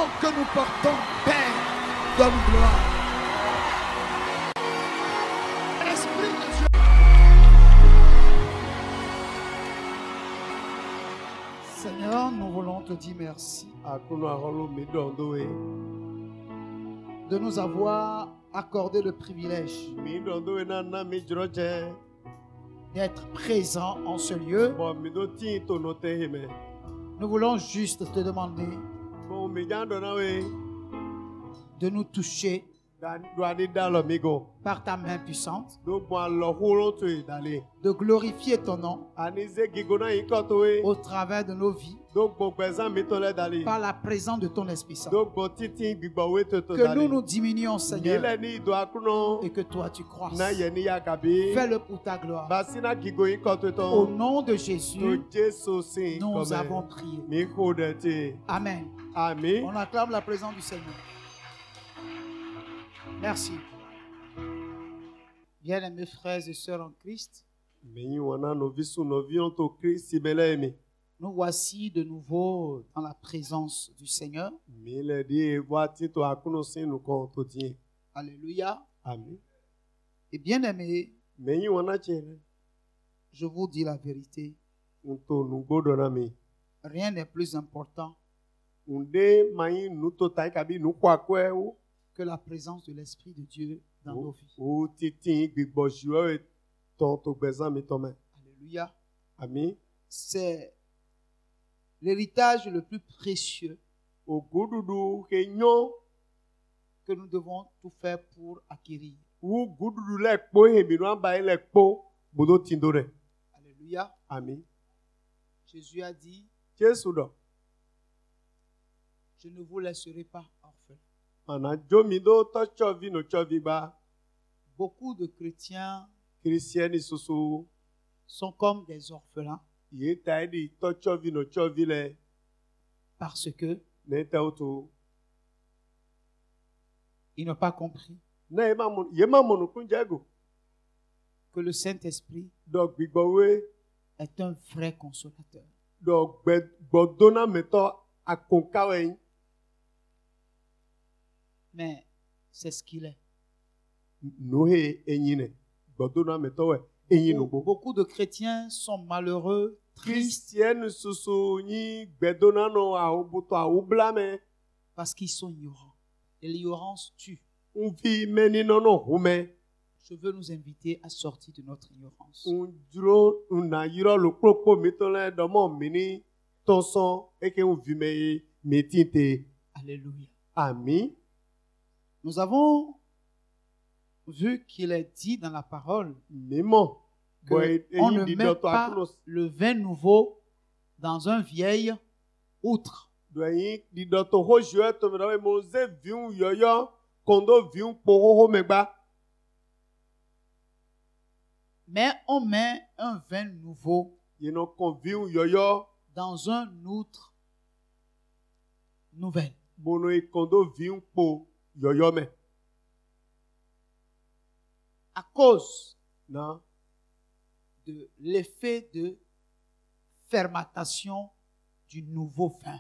nom que nous portons, Père, donne gloire. Esprit de Dieu. Seigneur, nous voulons te dire merci de nous avoir accordé le privilège d'être présents en ce lieu. Nous voulons juste te demander de nous toucher par ta main puissante, de glorifier ton nom au travers de nos vies, par la présence de ton Esprit Saint. Que nous nous diminuions, Seigneur, et que toi tu croisses. Fais-le pour ta gloire. Au nom de Jésus, nous avons prié. Amen. Amen. On acclame la présence du Seigneur. Merci. Bien-aimés frères et sœurs en Christ, nous voici de nouveau dans la présence du Seigneur. Alléluia. Amen. Et bien-aimés, je vous dis la vérité, rien n'est plus important que la présence de l'Esprit de Dieu dans nos vies. Alléluia. Amen. C'est l'héritage le plus précieux que nous devons tout faire pour acquérir. Alléluia. Amen. Jésus a dit, je ne vous laisserai pas orphelins. Beaucoup de chrétiens sont comme des orphelins parce que ils n'ont pas compris que le Saint-Esprit est un vrai consolateur. Mais c'est ce qu'il est. Beaucoup de chrétiens sont malheureux, tristes, parce qu'ils sont ignorants. Et l'ignorance tue. Je veux nous inviter à sortir de notre ignorance. Alléluia. Amen. Nous avons vu qu'il est dit dans la parole qu'on ne met pas le vin nouveau dans un vieil outre. Mais on met un vin nouveau dans un outre nouvel. À cause de l'effet de fermentation du nouveau vin.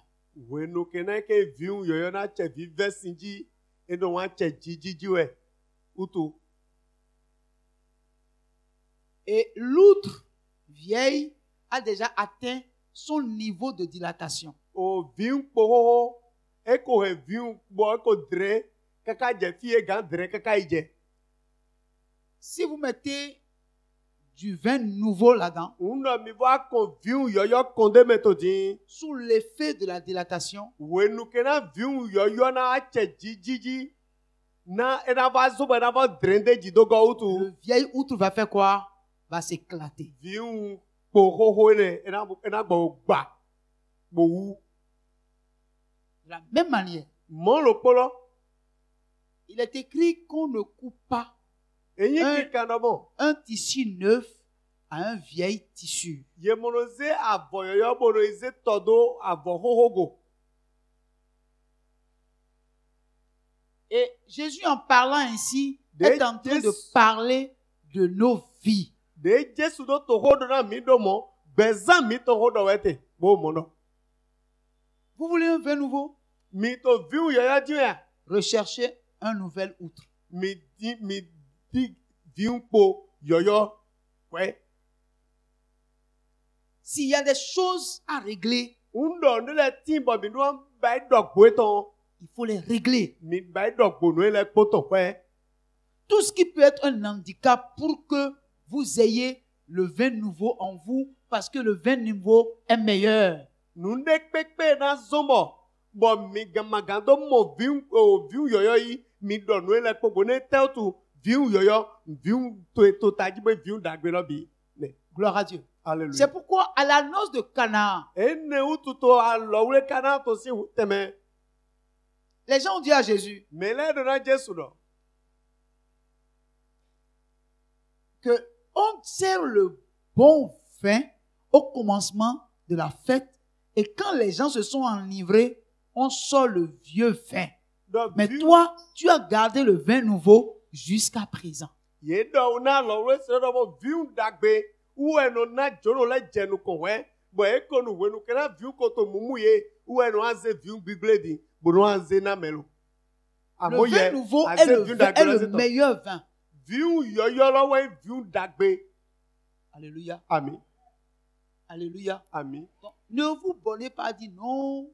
Et l'outre vieille a déjà atteint son niveau de dilatation. Si vous mettez du vin nouveau là-dedans, sous l'effet de la dilatation, le vieil outre va faire quoi? Va s'éclater. De la même manière, il est écrit qu'on ne coupe pas un tissu neuf à un vieil tissu. Et Jésus, en parlant ainsi, est en train de parler de nos vies. Vous voulez un vin nouveau? Recherchez un nouvel outre. S'il y a des choses à régler, il faut les régler. Tout ce qui peut être un handicap pour que vous ayez le vin nouveau en vous, parce que le vin nouveau est meilleur. Gloire à Dieu. C'est pourquoi à la noce de Cana, les gens ont dit à Jésus que on sert le bon vin au commencement de la fête et quand les gens se sont enivrés, on sort le vieux vin. Mais toi, tu as gardé le vin nouveau jusqu'à présent. Le vin nouveau est le meilleur vin. Alléluia. Amen. Alléluia. Amen. Donc, ne vous bornez pas à dire non.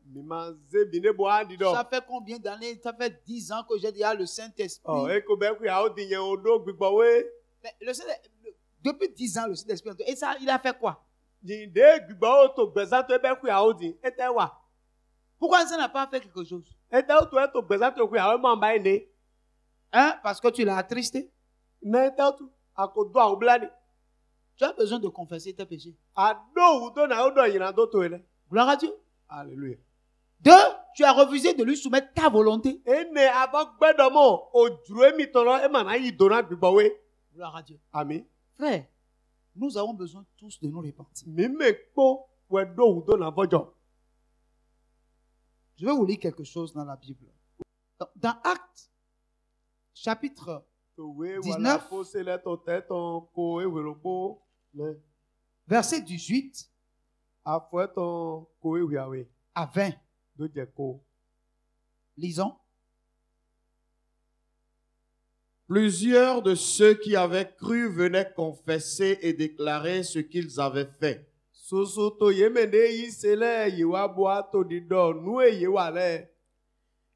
Ça fait combien d'années? Ça fait 10 ans que j'ai déjà le Saint-Esprit. Depuis 10 ans, le Saint-Esprit. Et ça, il a fait quoi? Pourquoi ça n'a pas fait quelque chose? Parce que tu l'as attristé. Tu as besoin de confesser tes péchés. Gloire à Dieu. Alléluia. 2, tu as refusé de lui soumettre ta volonté. Gloire à Dieu. Amen. Frère, nous avons besoin tous de nous repentir. Je vais vous lire quelque chose dans la Bible. Dans Actes, chapitre 19, verset 18 à 20. Lisons. Plusieurs de ceux qui avaient cru venaient confesser et déclarer ce qu'ils avaient fait.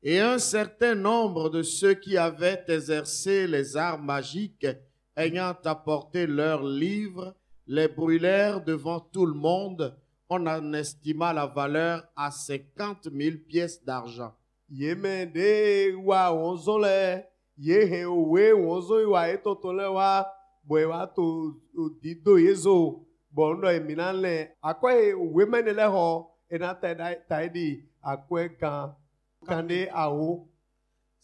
Et un certain nombre de ceux qui avaient exercé les arts magiques, ayant apporté leurs livres, les brûlèrent devant tout le monde. On en estima la valeur à 50 000 pièces d'argent.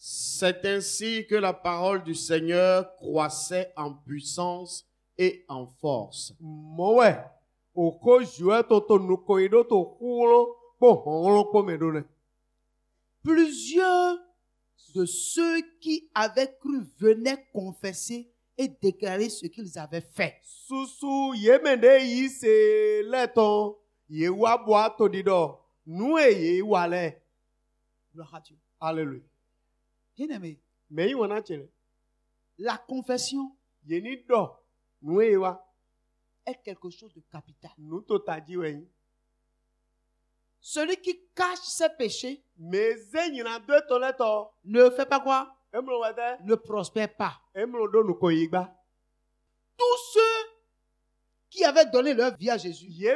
C'est ainsi que la parole du Seigneur croissait en puissance et en force. Plusieurs de ceux qui avaient cru venaient confesser et déclarer ce qu'ils avaient fait. Gloire à Dieu. Alléluia. Bien-aimé, Mais la confession est quelque chose de capital. Celui qui cache ses péchés ne fait pas quoi? Ne prospère pas. Tous ceux qui avaient donné leur vie à Jésus, qui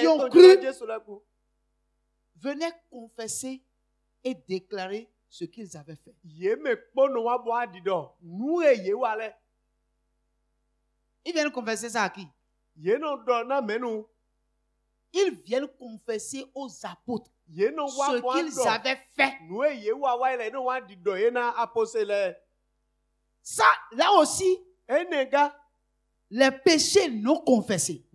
ont cru, venaient confesser et déclarer ce qu'ils avaient fait. Ils viennent confesser ça à qui? Ils viennent confesser aux apôtres ce qu'ils avaient fait. Ça, là aussi, les péchés non confessés,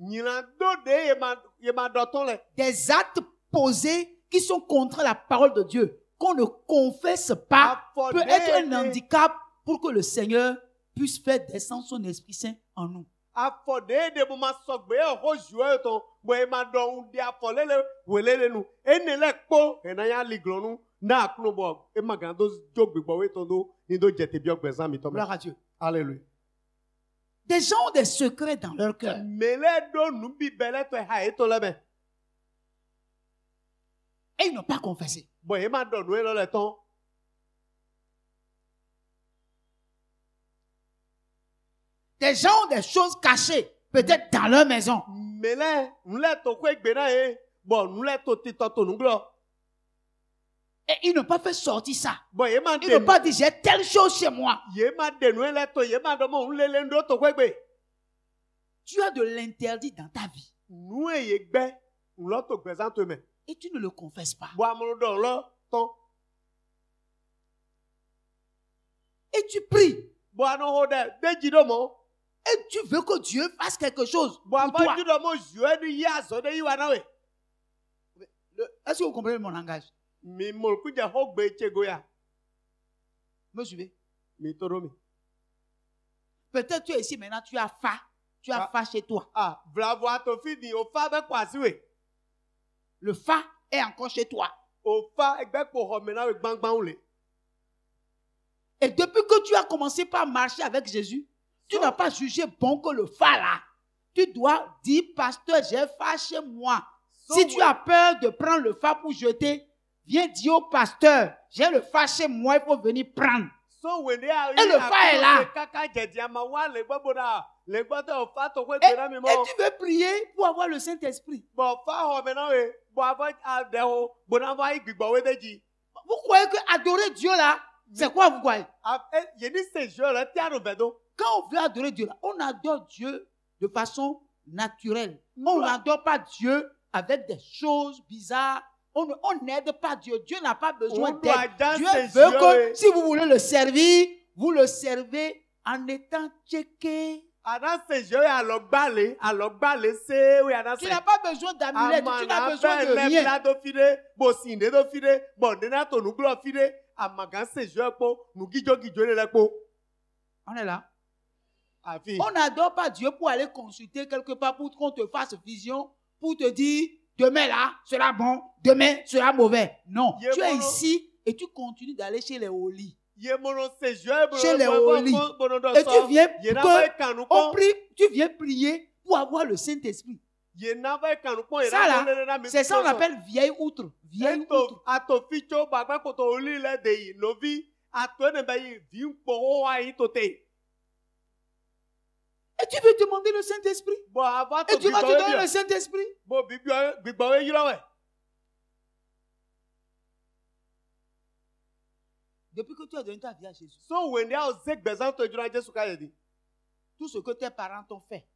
des actes posés qui sont contre la parole de Dieu, qu'on ne confesse pas, peut être un handicap pour que le Seigneur puisse faire descendre son Esprit Saint en nous. afode de boma sogbe ho juo to bo ma do un dia folele welele nu enele po enaya liglonu na knubo e magando jogbigbo we to do ni do jete bi ogbezan mi to. Gloire à Dieu. Alléluia. Des gens ont des secrets dans leur cœur. Mele do nu bibele to ha e to lebe. Et ils n'ont pas confessé. Bo e ma do nu e lo le ton. Des gens ont des choses cachées, peut-être dans leur maison. Mele nle to ko egbe na e bo nle to tito to nuglo. Et ils n'ont pas fait sortir ça. Bo e ma Ils n'ont pas dit j'ai telle chose chez moi. Ye ma de nu le to ye ma do mo nlele ndo to ko egbe. Tu as de l'interdit dans ta vie. Nu e ye gbe nlo to gbezan to me. Et tu ne le confesses pas. Bo amuru do lo ton. Et tu pries. Bo anu ho de jido mo. Et tu veux que Dieu fasse quelque chose Bo pour toi. jido mo jue ni ya so de yiwa na we. Est-ce que vous comprenez mon langage? Mi mo ku je ho gbe chego ya. Me suivez? Mi toro mi. Peut-être tu es ici maintenant, tu as faim. Tu as faim chez toi. Ah, bravo à to fini o fa be kwa si we. Le faim est encore chez toi. O fa egbe ko ho me na we gbangban le. Et depuis que tu as commencé par marcher avec Jésus, tu n'as pas jugé bon que le faim là. Tu dois dire, pasteur, j'ai faim chez moi. Si tu as peur de prendre le faim pour jeter, viens dire au pasteur, j'ai le faim chez moi, il faut venir prendre. Et le faim est là. Et tu veux prier pour avoir le Saint-Esprit. Vous croyez que adorer Dieu là, c'est quoi vous croyez? Quand on veut adorer Dieu là, on adore Dieu de façon naturelle. On n'adore pas Dieu avec des choses bizarres. On n'aide pas Dieu. Dieu n'a pas besoin d'aide. Dieu veut que si vous voulez le servir, vous le servez en étant checké. Tu n'as pas besoin d'amulette, tu n'as besoin de rien. On est là. On n'adore pas Dieu pour aller consulter quelque part pour qu'on te fasse vision, pour te dire demain là sera bon, demain sera mauvais. Non, tu es ici et tu continues d'aller chez les Oli. Chez les Oli. Et tu viens prier pour avoir le Saint-Esprit. Ça là, c'est ça qu'on appelle vieille outre. Vieille outre. Et tu veux demander le Saint-Esprit. Et tu vas te donner le Saint-Esprit. Depuis que tu as donné ta vie à Jésus, tout ce que tes parents t'ont fait,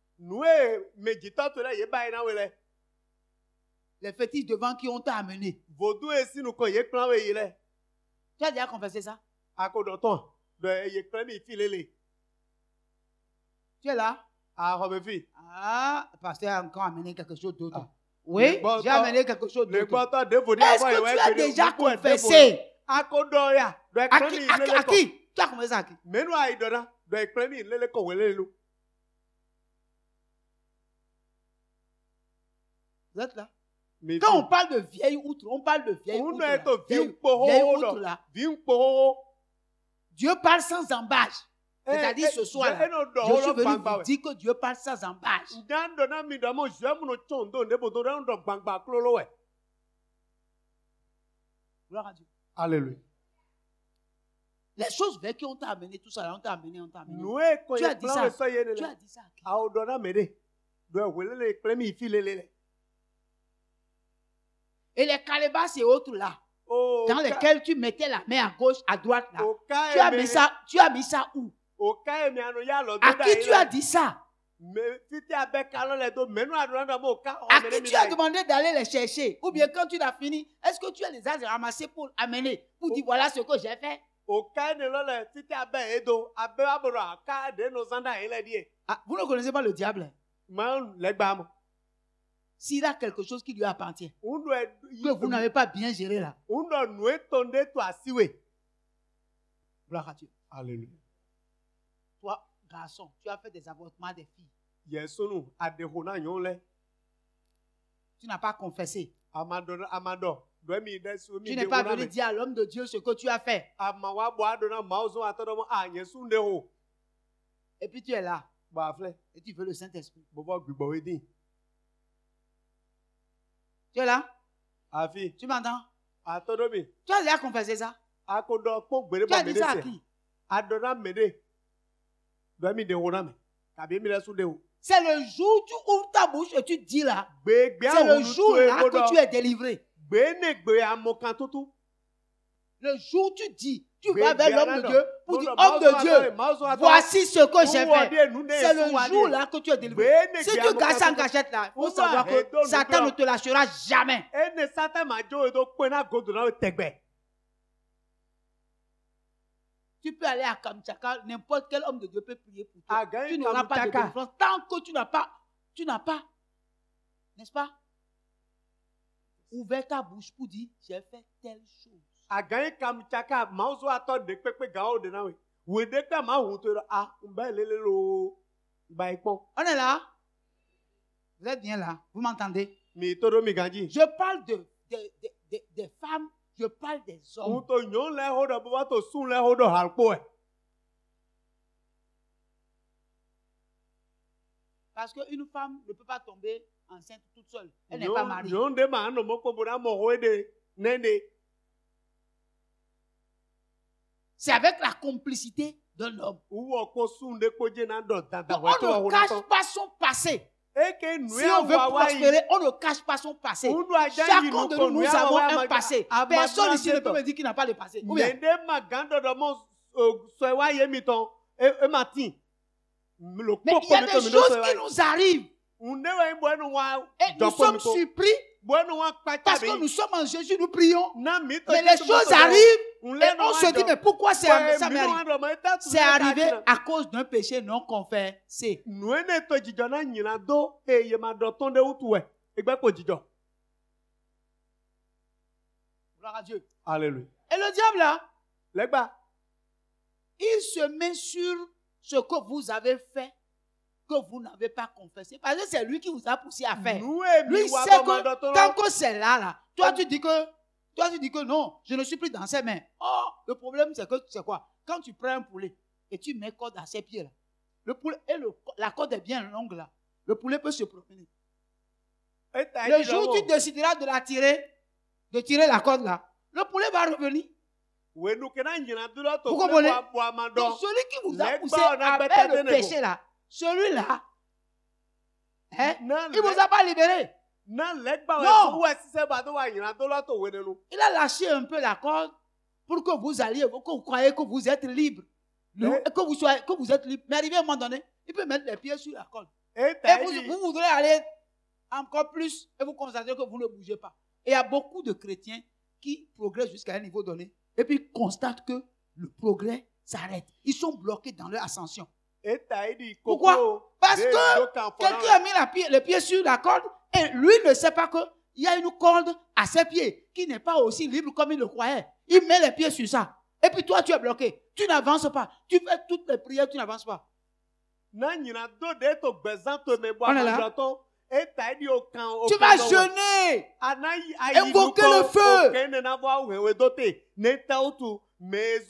les fétiches devant qui on t'a amené, tu as déjà confessé ça? Tu es là? Ah, pasteur a encore amené quelque chose d'autre. Oui, j'ai amené quelque chose d'autre. Est-ce que tu as déjà confessé? À qui? Tu as confessé à qui? Vous êtes là? Quand on parle de vieille outre, on parle de vieille outre là. Vieille outre là. Dieu parle sans embâche. C'est-à-dire ce soir, je suis venu vous dire que Dieu parle sans embâche. Gloire à Dieu. Alléluia. Les choses vers qui on t'a amené, tout ça, on t'a amené. Tu as dit ça. Tu as dit ça. Et les calebasses et autres là, dans lesquels tu mettais la main à gauche, à droite là, tu as mis ça où? À qui tu as dit ça? À qui tu as demandé d'aller les chercher? Ou bien quand tu l'as fini, est-ce que tu as les as ramassés pour amener, pour dire voilà ce que j'ai fait? Ah, vous ne connaissez pas le diable? S'il a quelque chose qui lui appartient, que vous n'avez pas bien géré là. Gloire à Dieu. Alléluia. Toi, garçon, tu as fait des avortements des filles. Tu n'as pas confessé. Tu n'es pas venu dire à l'homme de Dieu ce que tu as fait. Et puis tu es là. Et tu veux le Saint-Esprit. Tu es là? Tu m'entends? Tu as déjà confessé ça? Tu as dit ça à qui? C'est le jour où tu ouvres ta bouche et tu dis là. C'est le jour là que tu es délivré. Le jour où tu dis, tu vas vers l'homme de Dieu pour dire, homme de Dieu, voici ce que j'ai fait. C'est le jour là que tu es délivré. Si tu gardes ça en cachette là, il faut savoir que Satan ne te lâchera jamais. Tu peux aller à Kamchaka, n'importe quel homme de Dieu peut prier pour toi. Tu n'auras pas de délivrance tant que tu n'as pas, n'est-ce pas, ouvert ta bouche pour dire, j'ai fait telle chose. On est là? Vous êtes bien là? Vous m'entendez? Je parle des femmes, je parle des hommes. Parce qu'une femme ne peut pas tomber enceinte toute seule. Elle n'est pas mariée. C'est avec la complicité d'un homme. On ne cache pas son passé. Si on veut prospérer, on ne cache pas son passé. Chacun de nous avons un passé. Personne ici ne peut me dire qu'il n'a pas de passé. Il y a des choses qui nous arrivent. Et nous sommes surpris parce que nous sommes en Jésus, nous prions. Mais les choses arrivent et on se dit, mais pourquoi ça m'arrive? C'est arrivé à cause d'un péché non confessé. Gloire à Dieu. Alléluia. Et le diable là, il se met sur ce que vous avez fait, que vous n'avez pas confessé. Parce que c'est lui qui vous a poussé à faire. Lui sait que tant que c'est là, toi tu dis que non, je ne suis plus dans ses mains. Oh, le problème c'est que c'est quoi? Quand tu prends un poulet et tu mets corde à ses pieds là, le poulet et la corde est bien longue là, le poulet peut se promener. Le jour où tu décideras de tirer la corde là, le poulet va revenir. Vous comprenez? Donc celui qui vous a poussé à faire le péché là, celui-là, hein, il ne vous a pas libéré. Non. Il a lâché un peu la corde pour que vous alliez, que vous croyez que vous êtes libre. Que vous êtes libre. Mais arrivé à un moment donné, il peut mettre les pieds sur la corde. Et vous voudrez aller encore plus et vous constatez que vous ne bougez pas. Et il y a beaucoup de chrétiens qui progressent jusqu'à un niveau donné et puis constatent que le progrès s'arrête. Ils sont bloqués dans leur ascension. Pourquoi? Parce que quelqu'un a mis le pied sur la corde et lui ne sait pas qu'il y a une corde à ses pieds qui n'est pas aussi libre comme il le croyait. Il met les pieds sur ça. Et puis toi, tu es bloqué. Tu n'avances pas. Tu fais toutes les prières, tu n'avances pas. On est là. Tu vas jeûner. Invoquer le feu. Mais tu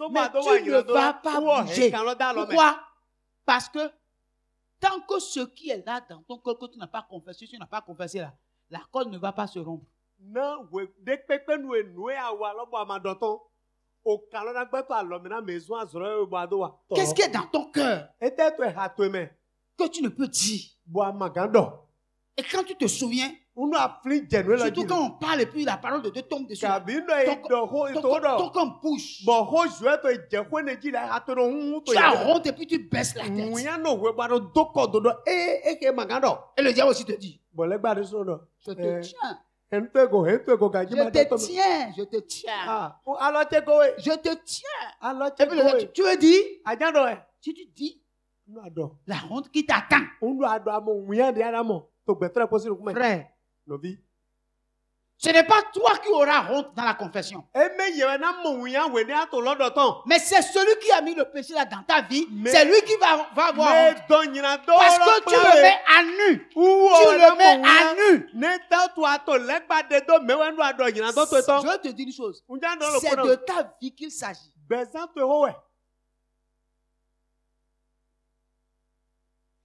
ne vas pas bouger. Pourquoi? Parce que tant que ce qui est là dans ton corps que tu n'as pas confessé là, la corde ne va pas se rompre. Qu'est-ce qui est dans ton cœur que tu ne peux dire? Et quand tu te souviens, surtout quand on parle et puis la parole de Dieu tombe dessus, ton corps bouge. Tu as honte et puis tu baisses la tête. Et le diable aussi te dit, je te tiens. Je te tiens. Je te tiens. Et puis le diable, tu veux dire? Si tu dis, la honte qui t'attend. Frère, Ce n'est pas toi qui auras honte dans la confession. Mais c'est celui qui a mis le péché là dans ta vie. C'est lui qui va avoir honte. Parce que tu le mets à nu. Tu le mets à nu. Je vais te dire une chose. C'est de ta vie qu'il s'agit.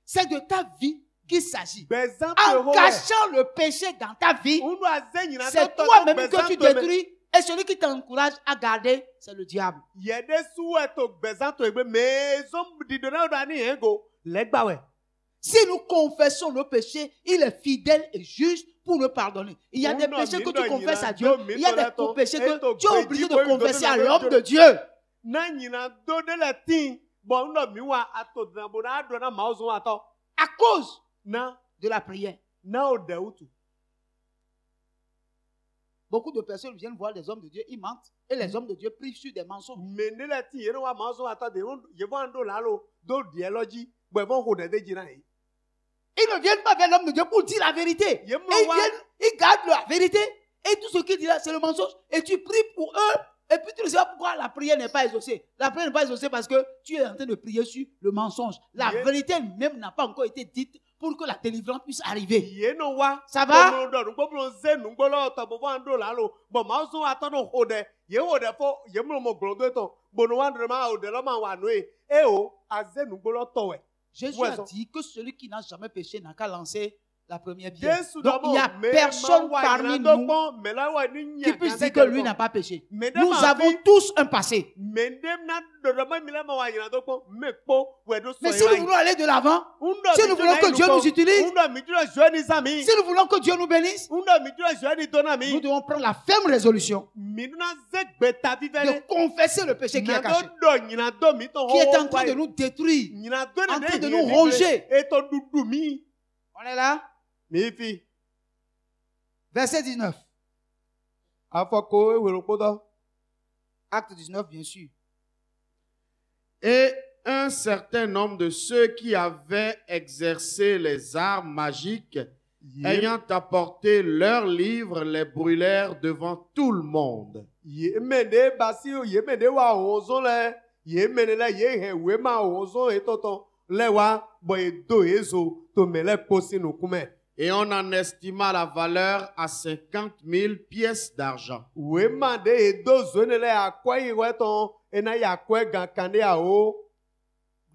C'est de ta vie qu'il s'agit. En cachant le péché dans ta vie, c'est toi-même que tu détruis. Et celui qui t'encourage à garder, c'est le diable. Si nous confessons nos péchés, il est fidèle et juste pour nous pardonner. Il y a des péchés que tu confesses à Dieu. Il y a des péchés que tu es obligé de confesser à l'homme de Dieu. À cause de la prière. Beaucoup de personnes viennent voir les hommes de Dieu, ils mentent. Et les hommes de Dieu prient sur des mensonges. Ils ne viennent pas vers l'homme de Dieu pour dire la vérité. Ils gardent la vérité. Et tout ce qu'ils disent là, c'est le mensonge. Et tu pries pour eux. Et puis tu ne sais pas pourquoi la prière n'est pas exaucée. La prière n'est pas exaucée parce que tu es en train de prier sur le mensonge. La vérité même n'a pas encore été dite pour que la délivrance puisse arriver. Ça va? Jésus a dit que celui qui n'a jamais péché n'a qu'à lancer la première pierre. Donc il n'y a personne parmi nous qui puisse dire que lui n'a pas péché. Nous avons tous un passé. Mais si nous voulons aller de l'avant, si nous voulons que Dieu nous utilise, si nous voulons que Dieu nous bénisse, nous devons prendre la ferme résolution de confesser le péché qui est caché, qui est en train de nous détruire, en train de nous ronger. On est là? Verset 19. Acte 19, bien sûr. Et un certain nombre de ceux qui avaient exercé les arts magiques, ayant apporté leurs livres, les brûlèrent devant tout le monde. Et on en estima la valeur à 50 000 pièces d'argent. Gloire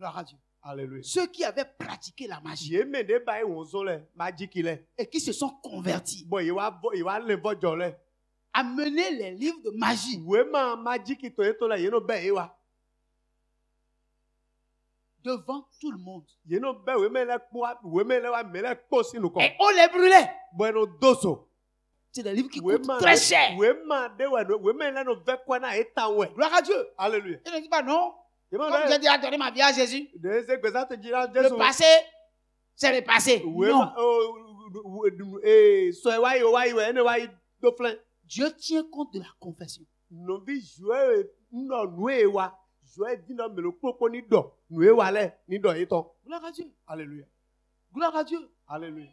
à Dieu. Alléluia. Ceux qui avaient pratiqué la magie et qui se sont convertis, amener les livres de magie devant tout le monde. Et on les brûlait. C'est des livres qui coûtent très cher. Gloire à Dieu. Alléluia. Il ne dit pas non. Comme j'ai déjà donné ma vie à Jésus. Le passé, c'est le passé. Non. Dieu tient compte de la confession. Gloire à Dieu. Alléluia. Gloire à Dieu. Alléluia.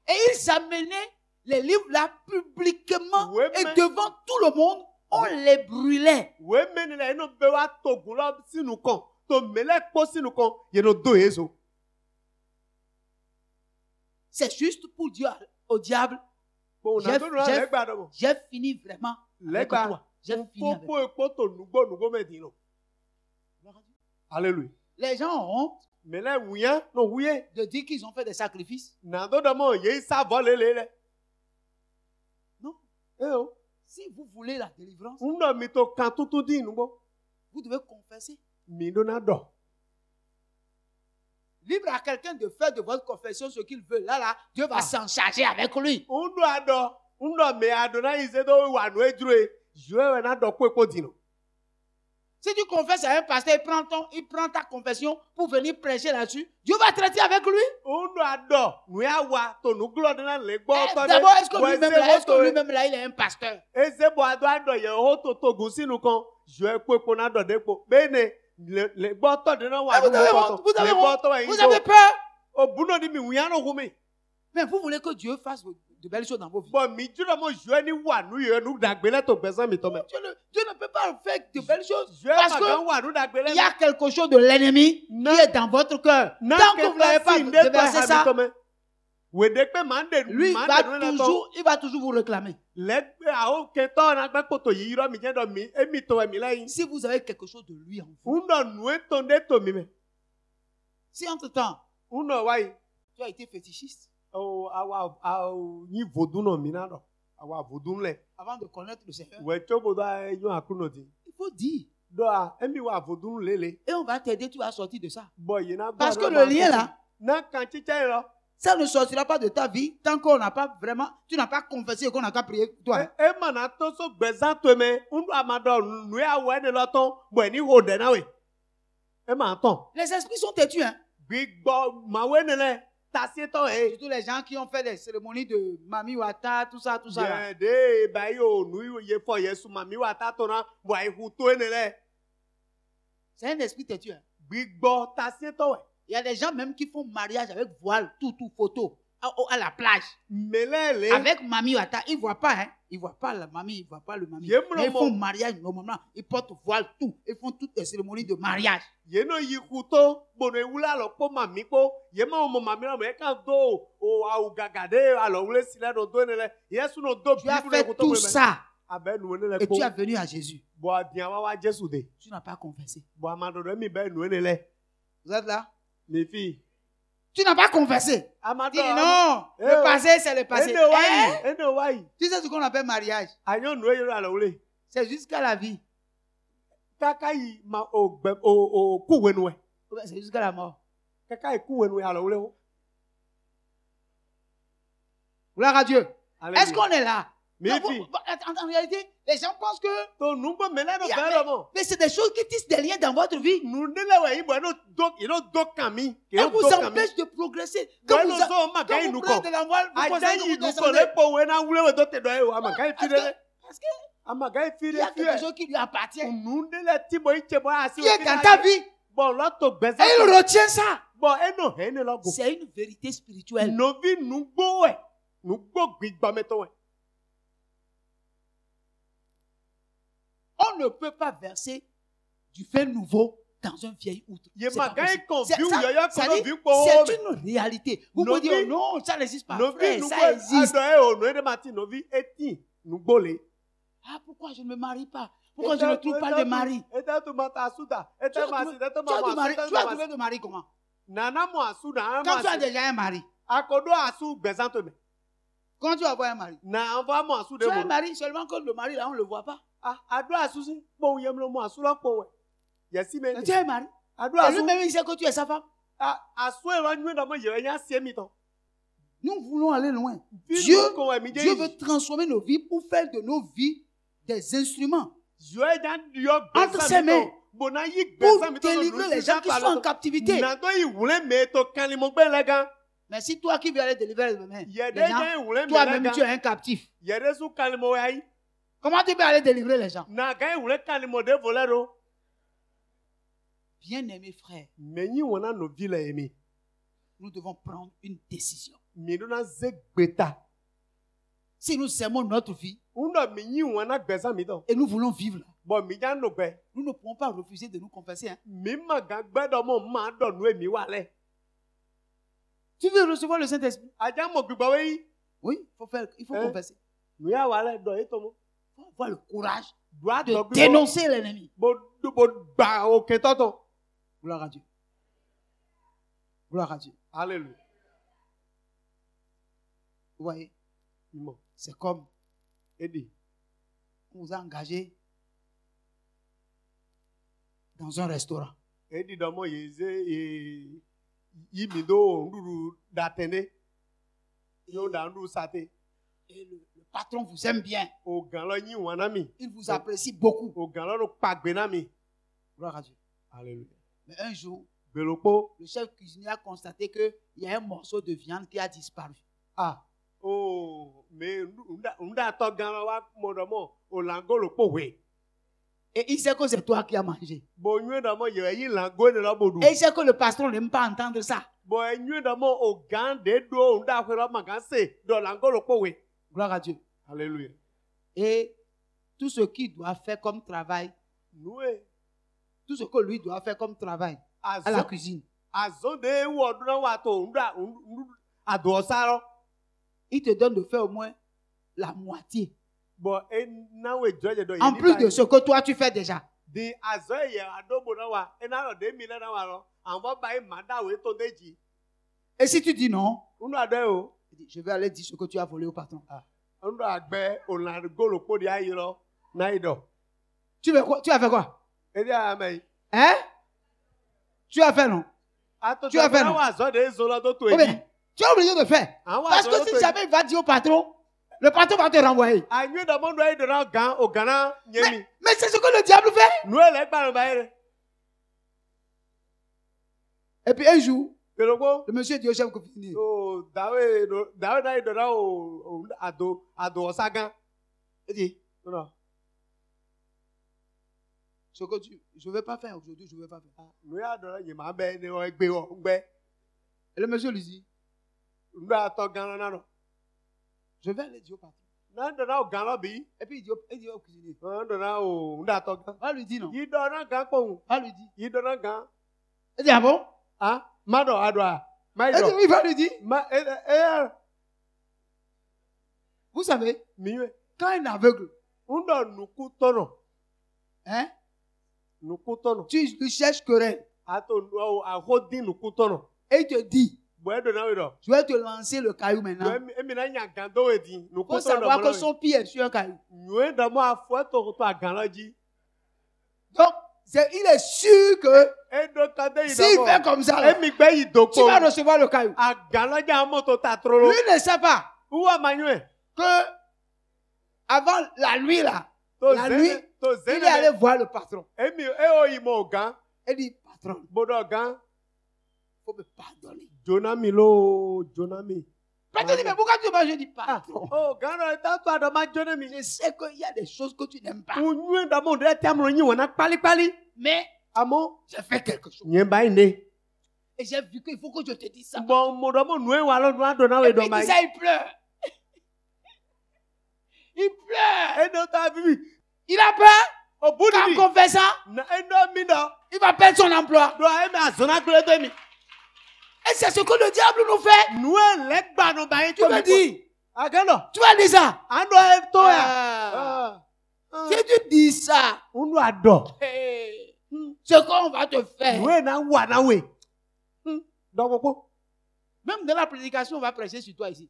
Et ils amenaient les livres là publiquement et devant tout le monde, on les brûlait. C'est juste pour dire au diable, j'ai fini vraiment avec toi. J'ai fini avec toi. Alléluia. Les gens ont honte de dire qu'ils ont fait des sacrifices. Non. Si vous voulez la délivrance, vous devez confesser. Libre à quelqu'un de faire de votre confession ce qu'il veut. Là, Dieu va s'en charger avec lui. Si tu confesses à un pasteur, il prend ta confession pour venir prêcher là-dessus, Dieu va traiter avec lui. D'abord, est-ce que lui-même là, il est un pasteur? Vous avez peur? Mais vous voulez que Dieu fasse de belles choses dans vos vies. Dieu ne peut pas faire de belles choses parce qu'il y a quelque chose de l'ennemi qui est dans votre cœur. Tant que vous n'avez pas déversé ça, lui il va toujours vous réclamer. Si vous avez quelque chose de lui en vous, si entre-temps, tu as été fétichiste, avant de connaître le Seigneur, il faut dire. Et on va t'aider, tu vas sortir de ça. Parce que le lien là, ça ne sortira pas de ta vie tant qu'on n'a pas vraiment, tu n'as pas confessé et qu'on n'a qu'à prier pour toi. Les esprits sont têtus, hein. Surtout les gens qui ont fait des cérémonies de Mami Wata, tout ça, tout ça. Là. C'est un esprit têtu, hein. Il y a des gens même qui font mariage avec voile, tout photo, à la plage. Avec Mami Wata, ils ne voient pas, hein. Ils ne voient pas la mamie, ils ne voient pas le mamie. Mais ils font mariage normalement. Ils portent voile, tout. Ils font toutes les cérémonies de mariage. Tu as fait tout ça. Et tu es venu à Jésus. Tu n'as pas confessé. Vous êtes là? Mes filles. Tu n'as pas confessé. Dis non, le passé c'est le passé. Tu sais ce qu'on appelle mariage? C'est jusqu'à la vie. C'est jusqu'à la mort. Gloire à Dieu. Est-ce qu'on est là? En réalité, les gens pensent que mais c'est des choses qui tissent des liens dans votre vie. Et vous empêchent de progresser. Quand vous prenez de la voile, vous parce qu'il y a quelque chose qui lui appartient. Qui est dans ta vie. Et il retient ça. C'est une vérité spirituelle. On ne peut pas verser du vin nouveau dans un vieil outre. C'est une réalité. Vous pouvez dire non, ça n'existe pas. Frère, ça existe. Ah, pourquoi je ne me marie pas? Pourquoi je ne trouve pas de mari? Tu as trouvé de mari comment? Quand tu as déjà un mari. Quand tu vas avoir un mari. Tu as un mari seulement que le mari là on ne le voit pas. Mais tu as un mari. Et lui-même il sait que tu es sa femme. Nous voulons aller loin. Dieu veut transformer nos vies pour faire de nos vies des instruments entre ses mains pour délivrer les gens qui sont en captivité. Mais si toi qui veux aller délivrer les gens, toi-même tu es un captif. Comment tu peux aller délivrer les gens? Bien-aimés frères, nous devons prendre une décision. Si nous aimons notre vie et nous voulons vivre là, nous ne pouvons pas refuser de nous confesser. Hein? Tu veux recevoir le Saint-Esprit? Oui, il faut confesser. Il faut avoir le courage de dénoncer l'ennemi. Gloire à Dieu. Gloire à Dieu. Alléluia. Vous voyez, c'est comme on vous a engagé dans un restaurant. Et le patron vous aime bien. Il vous apprécie beaucoup. Gloire à Dieu. Alléluia. Mais un jour, le chef cuisinier a constaté qu'il y a un morceau de viande qui a disparu. Ah. Oh, mais et il sait que c'est toi qui as mangé. Et il sait que le patron n'aime pas entendre ça. Gloire à Dieu. Alléluia. Et tout ce qu'il doit faire comme travail, tout ce que lui doit faire comme travail à la cuisine, il te donne de faire au moins la moitié. En plus de ce que toi tu fais déjà. Et si tu dis non, je vais aller dire ce que tu as volé au patron. Tu veux quoi? Tu as fait quoi? Hein? Tu as fait non? Tu as fait non? Oh, mais, tu es obligé de faire. Parce que si jamais il va dire au patron, le patron va te renvoyer. Mais c'est ce que le diable fait. Et puis un jour, le monsieur dit au chef cuisinier, il dit, non. Ce que je ne vais pas faire aujourd'hui, je ne vais pas faire. Et le monsieur lui dit, je vais aller dire au patron. Et puis il dit au cuisinier, on lui dit non. On lui dit. Il dit, ah bon? Il va lui dire. Vous savez, quand un aveugle, hein? Tu lui cherches querelle. Et il te dit, je vais te lancer le caillou maintenant. Pour savoir que son pied est sur un caillou. Donc, il est sûr que s'il fait comme ça, là, tu vas recevoir le caillou. Lui ne sait pas que avant la nuit là, il est allé voir le patron. Il dit, patron, il faut me pardonner. Patron dit, mais pourquoi tu m'as dit patron? Je sais qu'il y a des choses que tu n'aimes pas. Mais j'ai fait quelque chose. Et j'ai vu qu'il faut que je te dise ça. Et puis il dit ça, il pleure. Il pleure. Il a peur. Quand on fait ça, il va perdre son emploi. Et c'est ce que le diable nous fait. Tu me dis. Tu vas dire ça. Si tu dis ça, ce qu'on va te faire. Même dans la prédication, on va prêcher sur toi ici.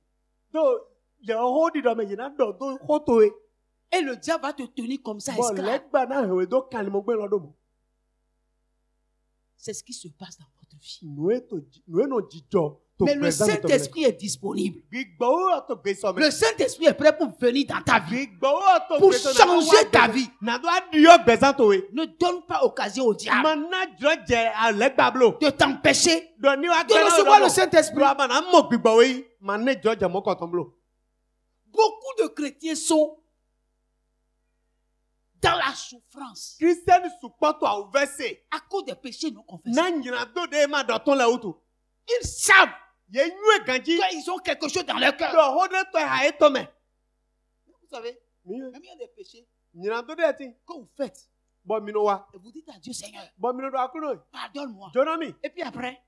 Et le diable va te tenir comme ça, esclave. C'est ce qui se passe dans votre vie. Mais le Saint-Esprit est disponible. Le Saint-Esprit est prêt pour venir dans ta vie, pour changer ta vie. Ne donne pas occasion au diable de t'empêcher de recevoir le Saint-Esprit. Beaucoup de chrétiens sont dans la souffrance à cause des péchés non confessés. Ils savent qu'ils ont quelque chose dans leur cœur. Vous savez, même il y a des péchés que vous faites. Et vous dites à Dieu, Seigneur, pardonne-moi. Et puis après,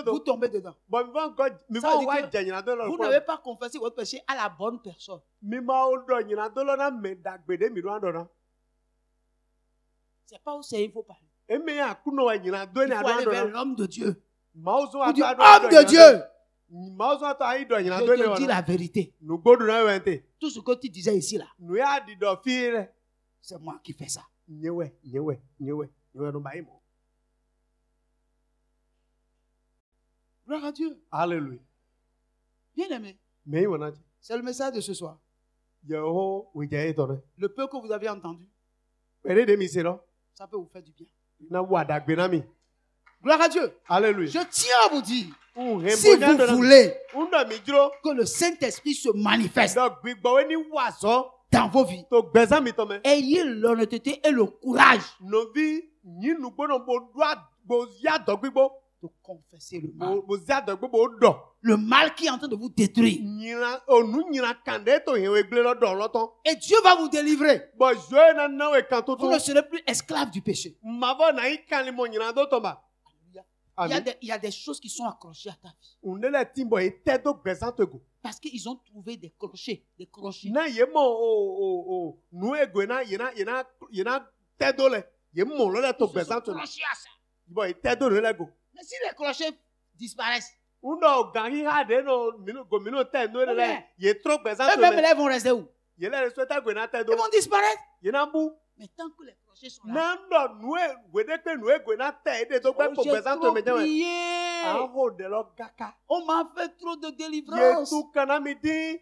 vous tombez dedans. Ça veut dire que vous n'avez pas confessé votre péché à la bonne personne. C'est pas au Seigneur il faut parler. Il faut aller vers l'homme de Dieu. Vous dites, homme de Dieu, je te dis la vérité. Tout ce que tu disais ici là, c'est moi qui fais ça. Gloire à Dieu. Alléluia. Bien aimé, c'est le message de ce soir. Le peu que vous avez entendu, ça peut vous faire du bien. Gloire à Dieu. Alléluia. Je tiens à vous dire, si vous voulez que le Saint-Esprit se manifeste dans vos vies, ayez l'honnêteté et le courage de confesser le mal. mo zia dogbe bo do. Le mal qui est en train de vous détruire. Nyina onu nyina kande to hewe gble lo do loton. Et Dieu va vous délivrer. Bo je na na we kan to Vous ne serez plus esclave du péché. Mavo na yi kan mo nyina do to ba. Il y a des choses qui sont accrochées à ta vie. Unele timbo e tedo gbezanto go. Parce qu'ils ont trouvé des crochets. Des crochets. Na ye mo o nu ego na yena tedo le. Ye mo lo le to gbezanto. Accrochés à ça. Bo e tedo le go. Mais si les crochets disparaissent, Uno gangi ha de no mino te no le. Ye trop gbezanto eux-mêmes le. là, ils vont rester où? Ye le souhaita go na tedo. Ils vont disparaître. Yena bu. Mais tant que les crochets sont là, Nando nue wedekpe nue go na te de to gbe po j'ai gbezanto trop me jawe. prié. Aho de lo gaka. On m'a fait trop de Ye délivrance. tu kana mi din.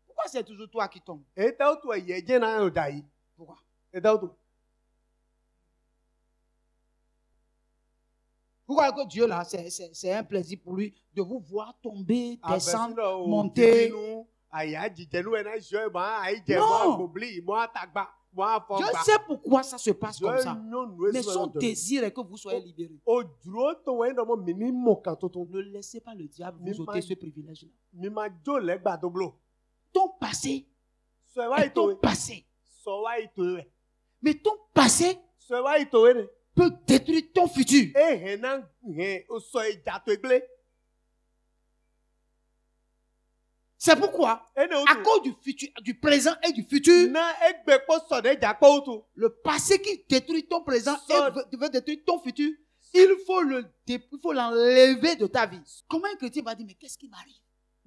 Pourquoi c'est toujours toi qui tombes? E ta otu ye je na o dai. Pourquoi? E ta otu. Pourquoi que Dieu là, c'est un plaisir pour lui de vous voir tomber, descendre, Abesino monter. Aya jijenu e na jo ba ai je Non. mo gbobli mo atagba mo afogba. Je sais pourquoi ça se passe comme ça. Mais son désir est que vous soyez libérés. O duro to we no mo mini mo kan tuntun. Ne laissez pas le diable vous ôter ce privilège-là. Mi ma jo le gba doblo. Ton passé So wa est ton ito. passé. So wa ito we. Mais ton passé So wa ito we ne. peut détruire ton futur. E he o so e ja to egle. C'est pourquoi, E ne à otu. cause du futur, du présent et du futur, Na egbe po so de ja po otu. le passé qui détruit ton présent Ça- et veut détruire ton futur, il faut l'enlever de ta vie. Comment un chrétien va dire, mais qu'est-ce qui m'arrive?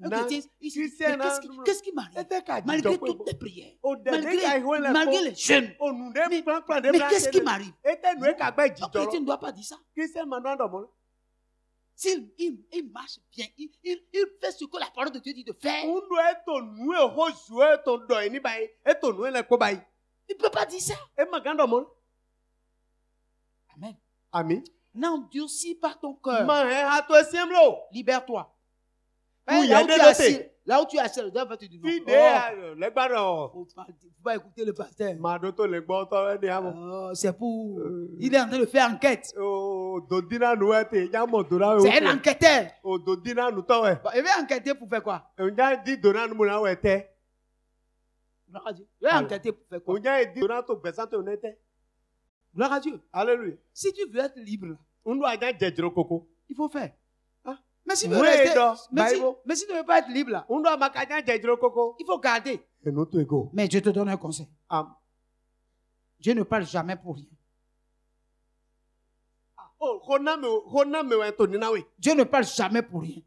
Un Na- chrétien, il se dit, Christian, mais qu'est-ce qui m'arrive? E te ka Malgré jijo toutes pe. les prières, O de de ka ihwe le malgré les jeûnes. O nu de plan de Mais bra. qu'est-ce qui m'arrive? E te nu e ka gbe Un jijo chrétien lo. ne doit pas dire ça. Christian ma no ndo mo. S'il il marche bien, il fait ce que la parole de Dieu dit de faire, Undu eto nu e ho ju eto do ni bai. Eto nu le ko bai. il ne peut pas dire ça. E ma gando mo. Amen. Ami. N'endurcis pas ton cœur. Ma he ha to siemlo. Libère-toi. Oui, Là où il y tu a es des assis, dotés. là où tu es assis, le diable va te dire non. Fi de le gba do. Faut pas écouter le pasteur. Ma do to le gbo to e ni amo. Oh, c'est pour. Il est en train de faire enquête. O do dina nu e te ja mo do na we. C'est un enquêteur. O do dina nu to we. Bon, il va enquêter pour faire quoi? O ja di do na nu mo na we te. Gloire à Dieu. Il va enquêter pour faire O quoi? ja di do na to gbesante o ne te. Gloire à Dieu. Alléluia. Si tu veux être libre, là, Undu aja jejro koko. il faut faire. Ah. Mais si tu veux Ouais, rester, donc, mais Bible. si tu ne veux pas être libre, là, Undu amaka ja jejro koko. il faut garder. E no to ego. Mais Dieu te donne un conseil. Dieu ne parle jamais pour rien. Oh, hona me wa to ni na we. Dieu ne parle jamais pour rien.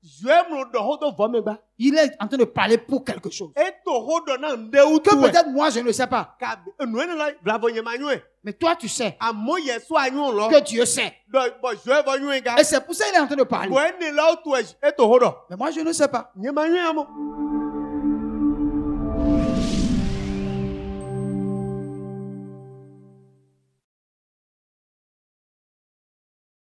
Je mo do ho do vo me gba. Il est en train de parler pour quelque chose. E to ho do na nde utu Que we. peut-être moi, je ne sais pas. Ka nu ene la bravo nye ma nyu e. Mais toi, tu sais. Amo ye so anyu lo. Que Dieu sait. Do bo je vo nyu e ga. Et c'est pour ça qu'il est en train de parler. Bo ene la utu e to ho do. Mais moi, je ne sais pas. Nye ma nyu amo.